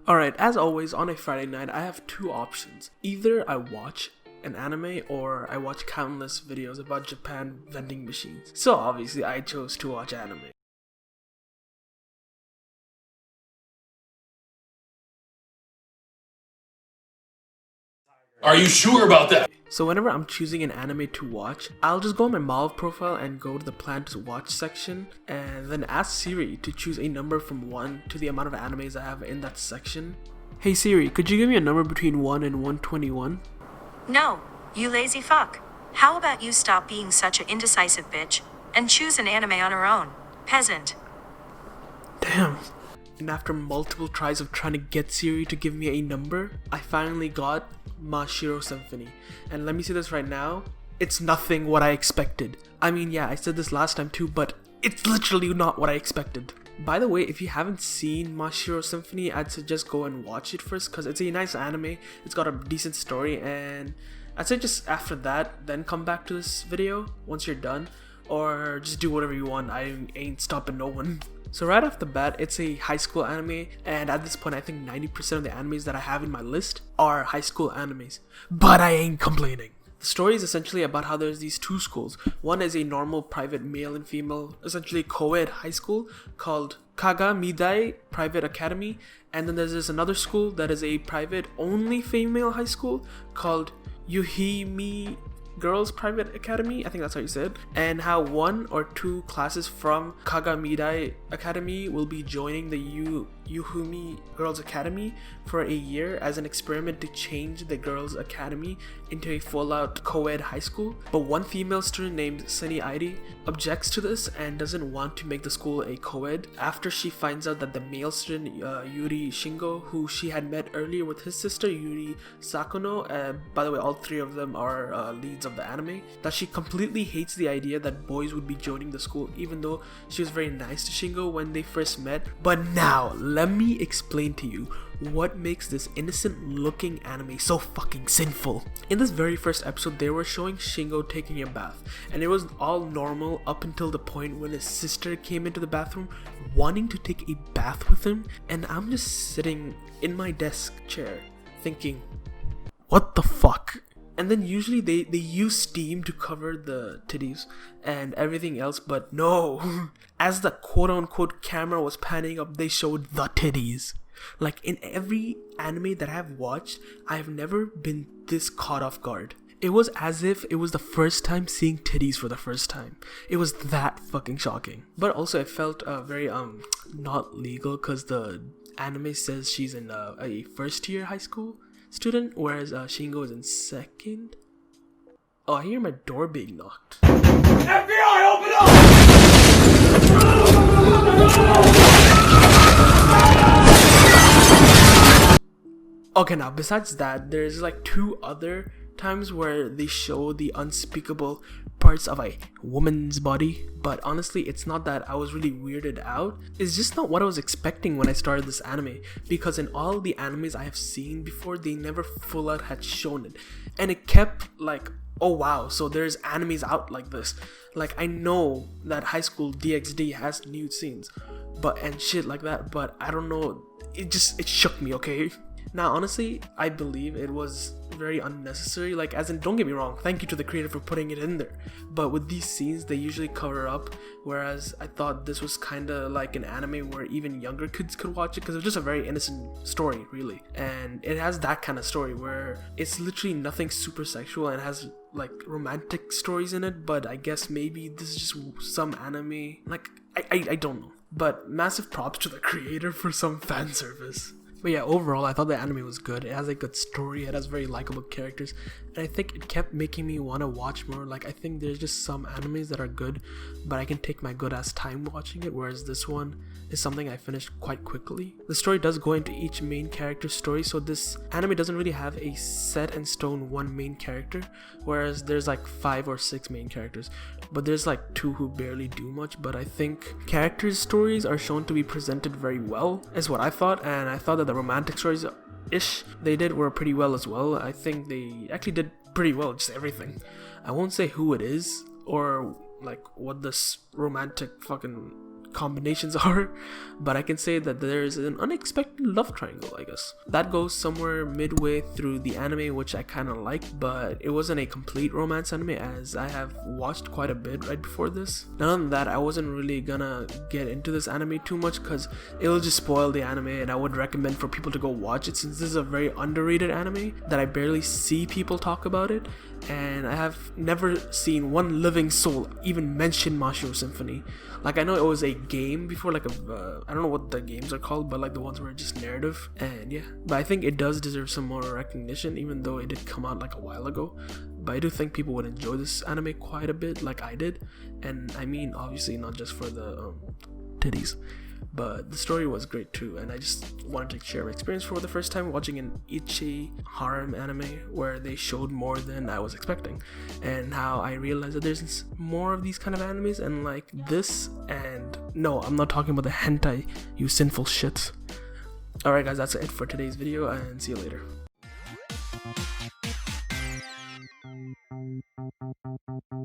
Alright, as always, on a Friday night, I have two options. Either I watch an anime or I watch countless videos about Japan vending machines. So obviously I chose to watch anime. Are you sure about that? So whenever I'm choosing an anime to watch, I'll just go on my Malv profile and go to the plan to watch section and then ask Siri to choose a number from 1 to the amount of animes I have in that section. Hey Siri, could you give me a number between 1 and 121? No, you lazy fuck. How about you stop being such an indecisive bitch and choose an anime on her own, peasant? Damn. And after multiple tries of trying to get Siri to give me a number, I finally got Mashiroiro Symphony. And let me say this right now, it's nothing what I expected. I mean, yeah, I said this last time too, but it's literally not what I expected. By the way, if you haven't seen Mashiroiro Symphony, I'd suggest go and watch it first because it's a nice anime. It's got a decent story, and I'd say just after that, then come back to this video once you're done, or just do whatever you want. I ain't stopping no one. So right off the bat, it's a high school anime, and at this point I think 90% of the animes that I have in my list are high school animes. But I ain't complaining. The story is essentially about how there's these two schools. One is a normal private male and female, essentially co-ed high school called Kagamidai Private Academy, and then there's this another school that is a private only female high school called Yuhimi Girls Private Academy, I think that's how you said it, and how 1 or 2 classes from Kagamidai Academy will be joining the Yuhumi Girls Academy for a year as an experiment to change the Girls Academy into a full-out co-ed high school. But one female student named Sunny Airi objects to this and doesn't want to make the school a co-ed after she finds out that the male student Yuri Shingo, who she had met earlier with his sister Yuri Sakuno, by the way all 3 of them are leads of the anime, that she completely hates the idea that boys would be joining the school, even though she was very nice to Shingo when they first met. But now let me explain to you what makes this innocent looking anime so fucking sinful. In this very first episode, they were showing Shingo taking a bath, and it was all normal up until the point when his sister came into the bathroom wanting to take a bath with him, and I'm just sitting in my desk chair thinking, what the fuck? And then usually they use steam to cover the titties and everything else, but no. As the quote-unquote camera was panning up, they showed the titties. Like in every anime that I have watched, I have never been this caught off guard. It was as if it was the first time seeing titties for the first time. It was that fucking shocking. But also it felt very not legal because the anime says she's in a first year high school student, whereas Shingo is in second. Oh, I hear my door being knocked. FBI, open up! Okay, now besides that, there's like 2 other times where they show the unspeakable parts of a woman's body, but honestly it's not that I was really weirded out, it's just not what I was expecting when I started this anime, because in all the animes I have seen before, they never full out had shown it, and it kept like, oh wow, so there's animes out like this. Like I know that High School DxD has nude scenes but and shit like that, but I don't know, it shook me, okay? Now honestly, I believe it was very unnecessary, like as in, don't get me wrong, thank you to the creator for putting it in there, but with these scenes they usually cover up, whereas I thought this was kinda like an anime where even younger kids could watch it because it was just a very innocent story really, and it has that kind of story where it's literally nothing super sexual and has like romantic stories in it, but I guess maybe this is just some anime, like I don't know, but massive props to the creator for some fan service. But yeah, overall I thought the anime was good. It has a good story, it has very likable characters, and I think it kept making me want to watch more. Like I think there's just some animes that are good, but I can take my good ass time watching it, whereas this one is something I finished quite quickly. The story does go into each main character's story, so this anime doesn't really have a set in stone one main character, whereas there's like 5 or 6 main characters, but there's like 2 who barely do much. But I think characters' stories are shown to be presented very well, is what I thought, and I thought that the romantic stories they did were pretty well as well. I think they actually did pretty well, just everything. I won't say who it is or like what this romantic fucking combinations are, but I can say that there's an unexpected love triangle, I guess. That goes somewhere midway through the anime, which I kind of like, but it wasn't a complete romance anime as I have watched quite a bit right before this. None of that, I wasn't really gonna get into this anime too much because it'll just spoil the anime, and I would recommend for people to go watch it since this is a very underrated anime that I barely see people talk about it, and I have never seen one living soul even mention Mashiroiro Symphony. Like, I know it was a game before, like I don't know what the games are called, but like the ones where it's just narrative, and yeah, but I think it does deserve some more recognition even though it did come out like a while ago. But I do think people would enjoy this anime quite a bit like I did, and I mean obviously not just for the titties, but the story was great too, and I just wanted to share my experience for the first time watching an Ecchi Harem anime where they showed more than I was expecting, and how I realized that there's more of these kind of animes, and like this, and no, I'm not talking about the hentai, you sinful shits. Alright guys, that's it for today's video, and see you later.